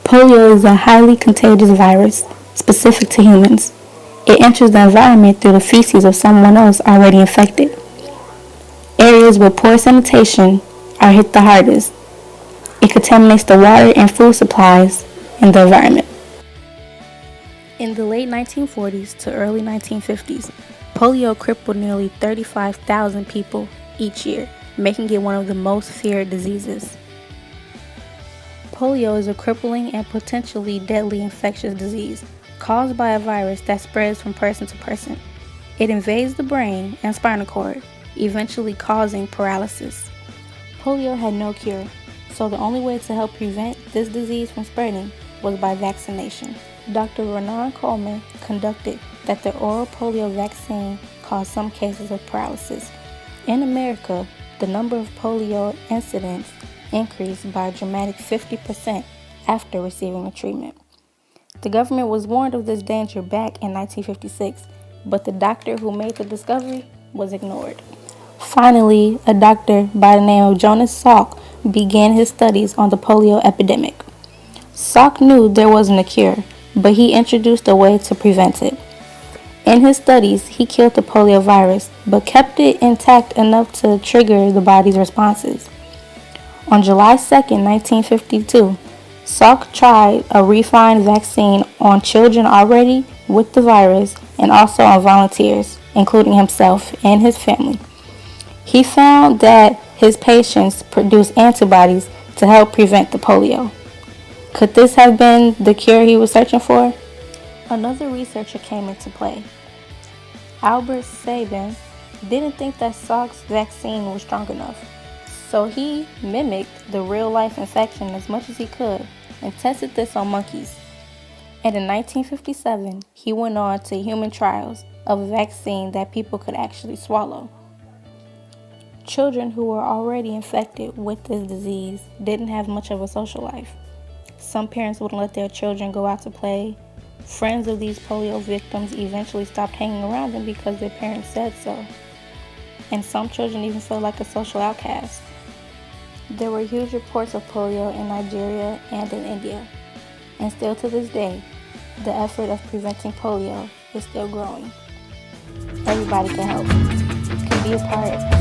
Polio is a highly contagious virus specific to humans. It enters the environment through the feces of someone else already infected. Areas with poor sanitation are hit the hardest. It contaminates the water and food supplies in the environment. In the late 1940s to early 1950s, polio crippled nearly 35,000 people each year, making it one of the most feared diseases. Polio is a crippling and potentially deadly infectious disease caused by a virus that spreads from person to person. It invades the brain and spinal cord, eventually causing paralysis. Polio had no cure, so the only way to help prevent this disease from spreading was by vaccination. Dr. Renan Coleman conducted that the oral polio vaccine caused some cases of paralysis. In America, the number of polio incidents increased by a dramatic 50% after receiving the treatment. The government was warned of this danger back in 1956, but the doctor who made the discovery was ignored. Finally, a doctor by the name of Jonas Salk began his studies on the polio epidemic. Salk knew there wasn't a cure, but he introduced a way to prevent it. In his studies, he killed the polio virus, but kept it intact enough to trigger the body's responses. On July 2, 1952, Salk tried a refined vaccine on children already with the virus and also on volunteers, including himself and his family. He found that his patients produced antibodies to help prevent the polio. Could this have been the cure he was searching for? Another researcher came into play. Albert Sabin didn't think that Salk's vaccine was strong enough, so he mimicked the real-life infection as much as he could and tested this on monkeys. And in 1957, he went on to human trials of a vaccine that people could actually swallow. Children who were already infected with this disease didn't have much of a social life. Some parents wouldn't let their children go out to play. Friends of these polio victims eventually stopped hanging around them because their parents said so. And some children even felt like a social outcast. There were huge reports of polio in Nigeria and in India. And still to this day, the effort of preventing polio is still growing. Everybody can help, can be a part